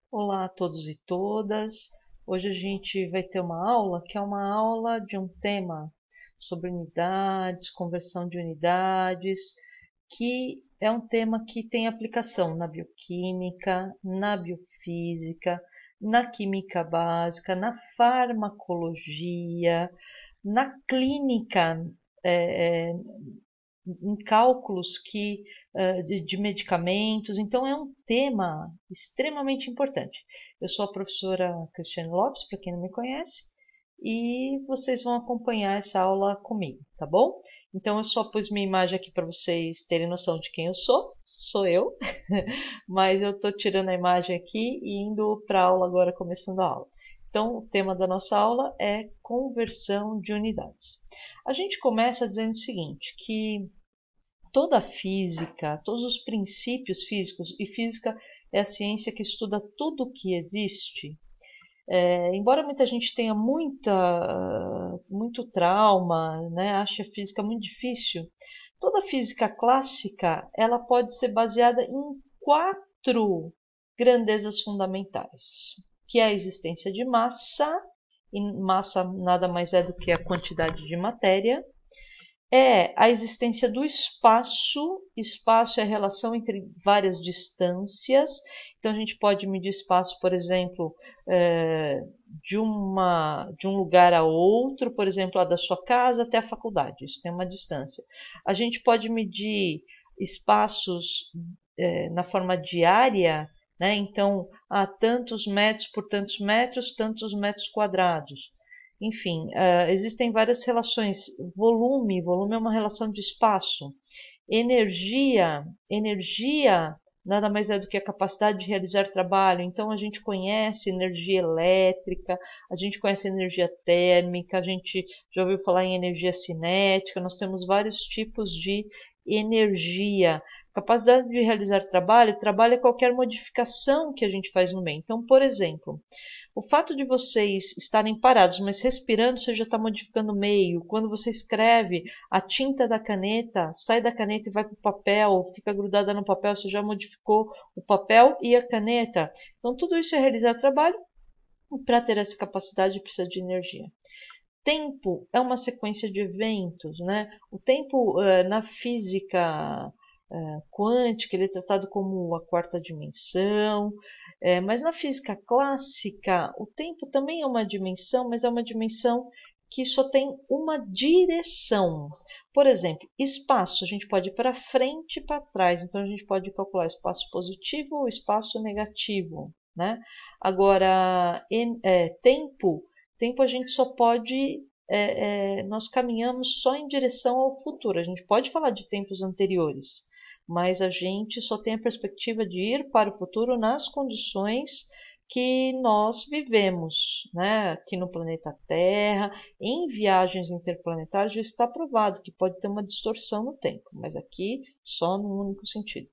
Olá a todos e todas. Hoje a gente vai ter uma aula que é uma aula de um tema sobre unidades, conversão de unidades, que é um tema que tem aplicação na bioquímica, na biofísica, na química básica, na farmacologia, na clínica, eh, em cálculos de medicamentos. Então, é um tema extremamente importante. Eu sou a professora Cristiane Lopes, para quem não me conhece, e vocês vão acompanhar essa aula comigo, tá bom? Então, eu só pus minha imagem aqui para vocês terem noção de quem eu sou eu, mas eu estou tirando a imagem aqui e indo para a aula agora, começando a aula. Então, o tema da nossa aula é conversão de unidades. A gente começa dizendo o seguinte, que toda a física, todos os princípios físicos, e física é a ciência que estuda tudo o que existe, embora muita gente tenha muito trauma, né, ache a física muito difícil, toda a física clássica ela pode ser baseada em quatro grandezas fundamentais, que é a existência de massa, e massa nada mais é do que a quantidade de matéria, é a existência do espaço. Espaço é a relação entre várias distâncias. Então, a gente pode medir espaço, por exemplo, de um lugar a outro, por exemplo, da sua casa até a faculdade. Isso tem uma distância. A gente pode medir espaços na forma de área, né? Então, há tantos metros por tantos metros quadrados. Enfim, existem várias relações. Volume é uma relação de espaço. Energia nada mais é do que a capacidade de realizar trabalho. Então, a gente conhece energia elétrica, a gente conhece energia térmica, a gente já ouviu falar em energia cinética, nós temos vários tipos de energia. Capacidade de realizar trabalho é qualquer modificação que a gente faz no meio. Então, por exemplo, o fato de vocês estarem parados, mas respirando, você já está modificando o meio. Quando você escreve, a tinta da caneta sai da caneta e vai para o papel, fica grudada no papel, você já modificou o papel e a caneta. Então, tudo isso é realizar trabalho, e para ter essa capacidade precisa de energia. Tempo é uma sequência de eventos, né? O tempo na física quântica, ele é tratado como a quarta dimensão, mas na física clássica o tempo também é uma dimensão, mas é uma dimensão que só tem uma direção. Por exemplo, espaço, a gente pode ir para frente e para trás, então a gente pode calcular espaço positivo ou espaço negativo, né? Agora, tempo a gente só pode nós caminhamos só em direção ao futuro. A gente pode falar de tempos anteriores, mas a gente só tem a perspectiva de ir para o futuro nas condições que nós vivemos, né? Aqui no planeta Terra, em viagens interplanetárias já está provado que pode ter uma distorção no tempo, mas aqui só num único sentido.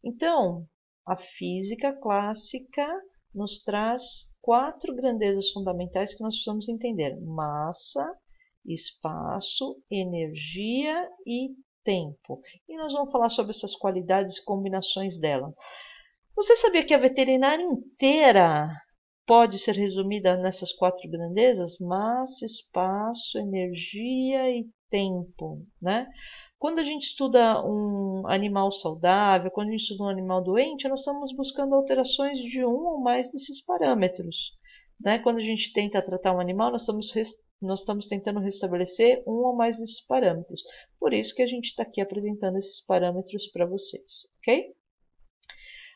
Então, a física clássica nos traz quatro grandezas fundamentais que nós precisamos entender: massa, espaço, energia e tempo. E nós vamos falar sobre essas qualidades e combinações dela. Você sabia que a veterinária inteira pode ser resumida nessas quatro grandezas? Massa, espaço, energia e tempo, né? Quando a gente estuda um animal saudável, quando a gente estuda um animal doente, nós estamos buscando alterações de um ou mais desses parâmetros, né? Quando a gente tenta tratar um animal, nós estamos tentando restabelecer um ou mais desses parâmetros. Por isso que a gente está aqui apresentando esses parâmetros para vocês, ok?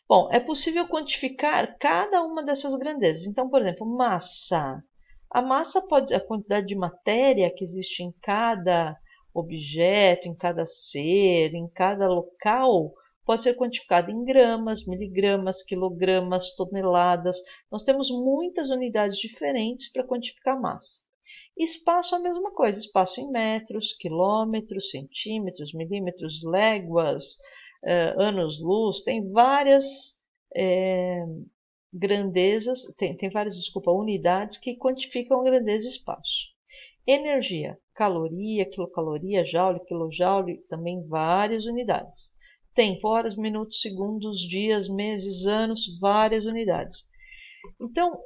Bom, é possível quantificar cada uma dessas grandezas. Então, por exemplo, massa. A massa pode, a quantidade de matéria que existe em cada objeto, em cada ser, em cada local, pode ser quantificada em gramas, miligramas, quilogramas, toneladas. Nós temos muitas unidades diferentes para quantificar massa. Espaço é a mesma coisa, espaço em metros, quilômetros, centímetros, milímetros, léguas, anos-luz, tem várias grandezas, tem várias, desculpa, unidades que quantificam a grandeza e espaço. Energia, caloria, quilocaloria, joule, quilojoule, também várias unidades. Tempo, horas, minutos, segundos, dias, meses, anos, várias unidades. Então,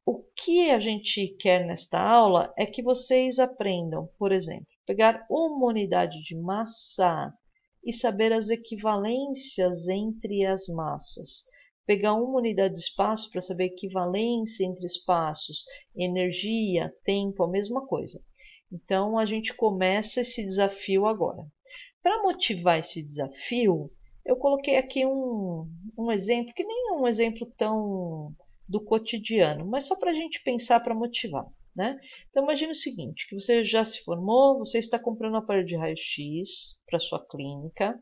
o que a gente quer nesta aula é que vocês aprendam, por exemplo, pegar uma unidade de massa e saber as equivalências entre as massas. Pegar uma unidade de espaço para saber equivalência entre espaços, energia, tempo, a mesma coisa. Então, a gente começa esse desafio agora. Para motivar esse desafio, eu coloquei aqui um exemplo, que nem é um exemplo tão do cotidiano, mas só para a gente pensar, para motivar. Né? Então, imagine o seguinte, que você já se formou, você está comprando um aparelho de raio-x para sua clínica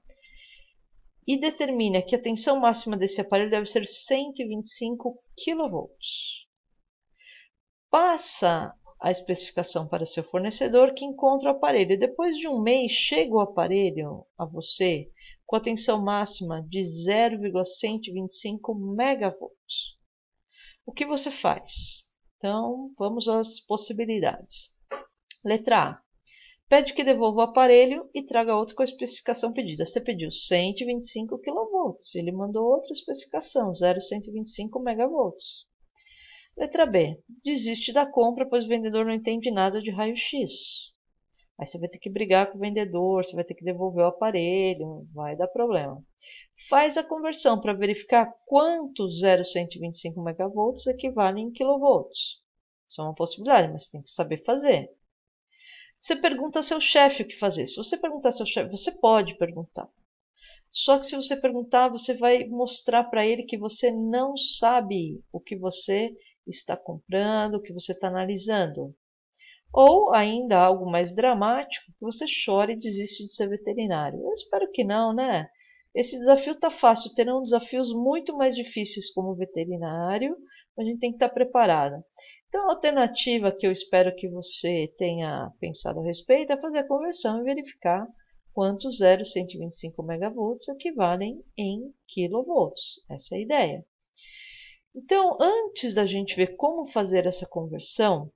e determina que a tensão máxima desse aparelho deve ser 125 kV. Passa a especificação para seu fornecedor, que encontra o aparelho. E depois de um mês, chega o aparelho a você com a tensão máxima de 0,125 MV. O que você faz? Então, vamos às possibilidades. Letra A. Pede que devolva o aparelho e traga outro com a especificação pedida. Você pediu 125 kV, ele mandou outra especificação, 0,125 MV. Letra B. Desiste da compra, pois o vendedor não entende nada de raio-x. Aí você vai ter que brigar com o vendedor, você vai ter que devolver o aparelho, vai dar problema. Faz a conversão para verificar quantos 0,125 MV equivalem em kV. Isso é uma possibilidade, mas você tem que saber fazer. Você pergunta ao seu chefe o que fazer. Se você perguntar ao seu chefe, você pode perguntar. Só que se você perguntar, você vai mostrar para ele que você não sabe o que você está comprando, o que você está analisando. Ou ainda algo mais dramático, que você chore e desiste de ser veterinário. Eu espero que não, né? Esse desafio está fácil, terão desafios muito mais difíceis como veterinário, a gente tem que estar preparado. Então, a alternativa que eu espero que você tenha pensado a respeito é fazer a conversão e verificar quantos 0,125 MV equivalem em kV. Essa é a ideia. Então, antes da gente ver como fazer essa conversão,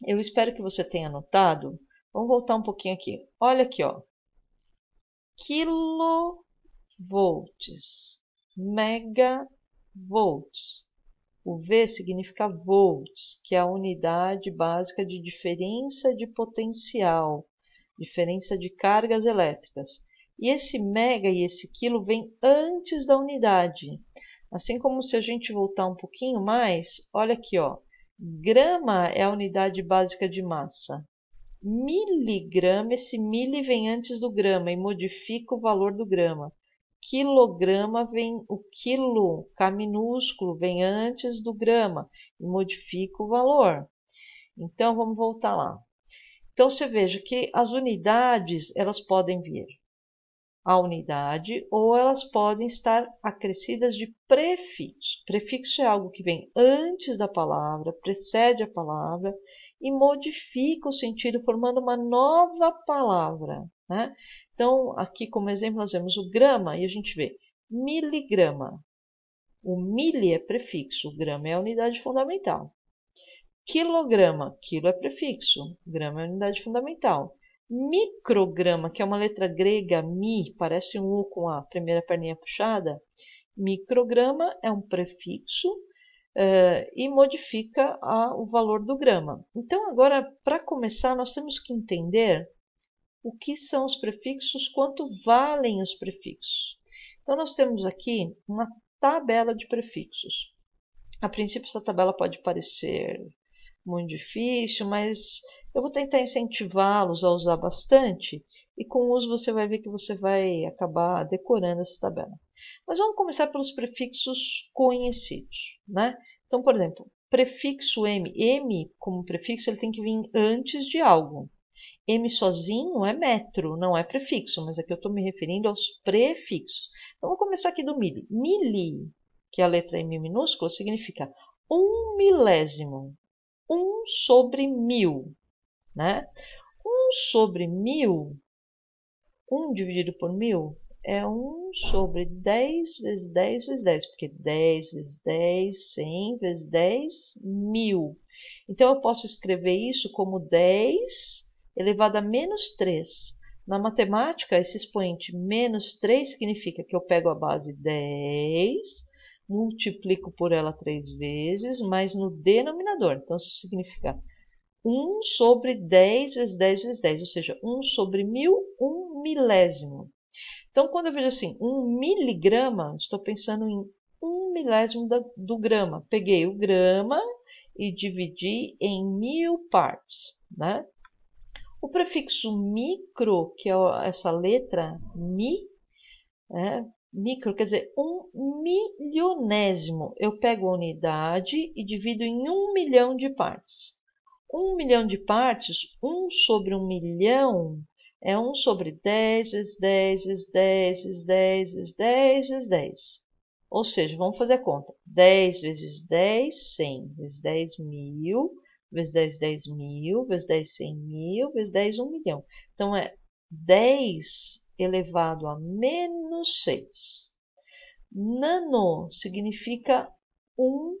eu espero que você tenha anotado. Vamos voltar um pouquinho aqui. Olha aqui, ó. Kilovolts, megavolts. O V significa volts, que é a unidade básica de diferença de potencial, diferença de cargas elétricas. E esse mega e esse quilo vem antes da unidade. Assim como se a gente voltar um pouquinho mais, olha aqui, ó. Grama é a unidade básica de massa. Miligrama, esse mili vem antes do grama e modifica o valor do grama. Quilograma vem, o quilo, K minúsculo, vem antes do grama e modifica o valor. Então, vamos voltar lá. Então, você veja que as unidades, elas podem vir a unidade ou elas podem estar acrescidas de prefixo. Prefixo é algo que vem antes da palavra, precede a palavra e modifica o sentido formando uma nova palavra. Né? Então, aqui como exemplo nós vemos o grama e a gente vê miligrama. O mili é prefixo, o grama é a unidade fundamental. Quilograma, quilo é prefixo, grama é a unidade fundamental. Micrograma, que é uma letra grega, mi, parece um U com a primeira perninha puxada. Micrograma é um prefixo e modifica o valor do grama. Então, agora, para começar, nós temos que entender o que são os prefixos, quanto valem os prefixos. Então, nós temos aqui uma tabela de prefixos. A princípio, essa tabela pode parecer muito difícil, mas eu vou tentar incentivá-los a usar bastante e com o uso você vai ver que você vai acabar decorando essa tabela. Mas vamos começar pelos prefixos conhecidos, né? Então, por exemplo, prefixo M. M, como prefixo, ele tem que vir antes de algo. M sozinho é metro, não é prefixo, mas aqui eu estou me referindo aos prefixos. Então, vamos começar aqui do mili. Mili, que é a letra M minúscula, significa 1 milésimo. 1 sobre 1000, né? 1 sobre 1000, 1 dividido por 1000 é 1 sobre 10 vezes 10 vezes 10, porque 10 vezes 10, 100 vezes 10, 1000. Então, eu posso escrever isso como 10 elevado a menos 3. Na matemática, esse expoente menos 3 significa que eu pego a base 10, multiplico por ela 3 vezes, mas no denominador. Então, isso significa 1 sobre 10 vezes 10 vezes 10, ou seja, 1 sobre 1000, 1 milésimo. Então, quando eu vejo assim, 1 miligrama, estou pensando em 1 milésimo do grama. Peguei o grama e dividi em 1000 partes, né? O prefixo micro, que é essa letra mi, micro quer dizer 1 milionésimo. Eu pego a unidade e divido em 1 milhão de partes. 1 milhão de partes, 1 sobre 1 milhão, é 1 sobre 10 vezes 10 vezes 10 vezes 10 vezes 10 vezes 10. Ou seja, vamos fazer a conta. 10 vezes 10, 100. Vezes 10, 1000. Vezes 10, 10 mil. Vezes 10, 100 mil. Vezes 10, 1 milhão. Então, é 10 elevado a menos 6. Nano significa 1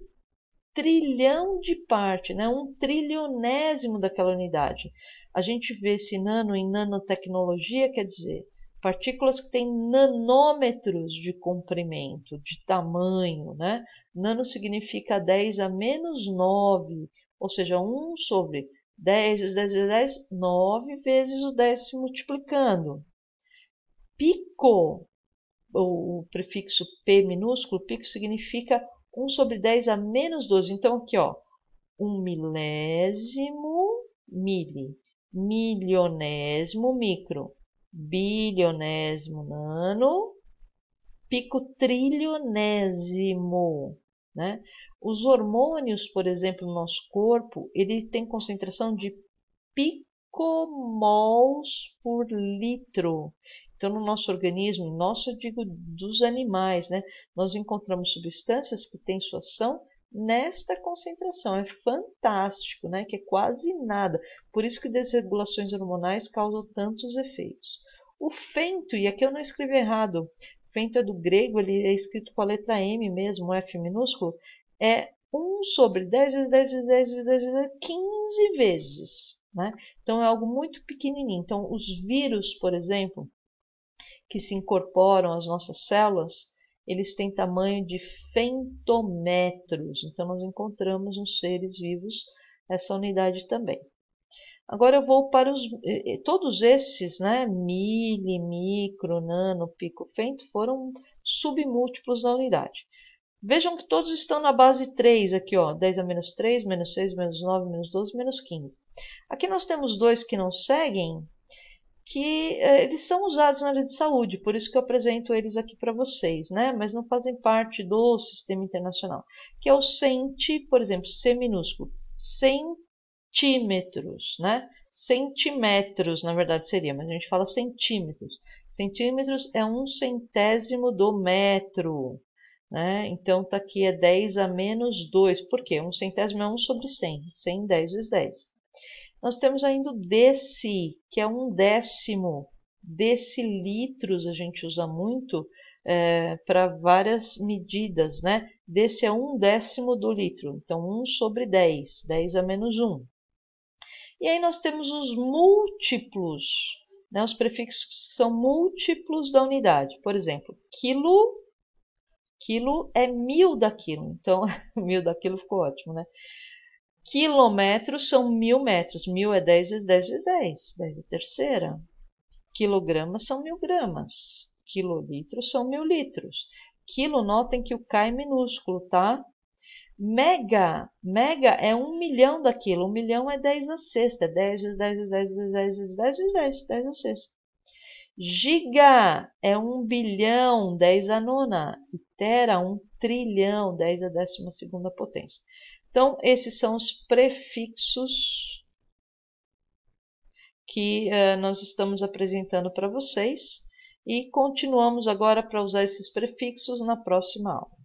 trilhão de parte, né? 1 trilionésimo daquela unidade. A gente vê esse nano em nanotecnologia, quer dizer, partículas que têm nanômetros de comprimento, de tamanho, né? Nano significa 10 a menos 9, ou seja, 1 sobre 10 vezes 10 vezes 10, 9 vezes o 10 se multiplicando. Pico, o prefixo P minúsculo, pico significa 1 sobre 10 a menos 12. Então, aqui, ó, 1 milésimo, mili, milionésimo, micro, bilionésimo, nano, pico trilionésimo, né? Os hormônios, por exemplo, no nosso corpo, ele tem concentração de picomols por litro. Então, no nosso organismo, nosso, eu digo dos animais, né? Nós encontramos substâncias que têm sua ação nesta concentração. É fantástico, né? Que é quase nada. Por isso que desregulações hormonais causam tantos efeitos. O fento, e aqui eu não escrevi errado, fento é do grego, ele é escrito com a letra M mesmo, F minúsculo, é 1 sobre 10 vezes 10 vezes 10 vezes 10 vezes 15 vezes, né? Então, é algo muito pequenininho. Então, os vírus, por exemplo, que se incorporam às nossas células, eles têm tamanho de femtometros. Então, nós encontramos nos seres vivos essa unidade também. Agora eu vou para todos esses, né, mili, micro, nano, pico, femto, foram submúltiplos da unidade. Vejam que todos estão na base 3 aqui, ó, 10 a menos 3, menos 6, menos 9, menos 12, menos 15. Aqui nós temos dois que não seguem, que eles são usados na área de saúde, por isso que eu apresento eles aqui para vocês, né? Mas não fazem parte do sistema internacional, que é o centi, por exemplo, C minúsculo, centímetros, né? Centímetros, na verdade seria, mas a gente fala centímetros. Centímetros é 1/100º do metro, né? Então, tá aqui é 10 a menos 2. Por quê? 1/100º é 1 sobre 100. 100, 10 vezes 10. Nós temos ainda o deci, que é 1/10. Decilitros a gente usa muito para várias medidas, né? Desse é 1/10 do litro. Então, 1 sobre 10. 10 a menos 1. E aí nós temos os múltiplos, né? Os prefixos que são múltiplos da unidade. Por exemplo, quilo. Quilo é 1000 daquilo, então 1000 daquilo ficou ótimo, né? Quilômetros são 1000 metros, 1000 é 10 vezes 10 vezes 10, 10 é terceira. Quilogramas são 1000 gramas, quilolitros são 1000 litros. Quilo, notem que o K é minúsculo, tá? Mega é 1 milhão daquilo, 1 milhão é 10 a sexta, é 10 vezes 10 vezes 10 vezes 10 vezes 10 vezes 10, 10 a sexta. Giga é 1 bilhão, 10 a nona. E tera, 1 trilhão, 10 a 12ª potência. Então, esses são os prefixos que nós estamos apresentando para vocês. E continuamos agora para usar esses prefixos na próxima aula.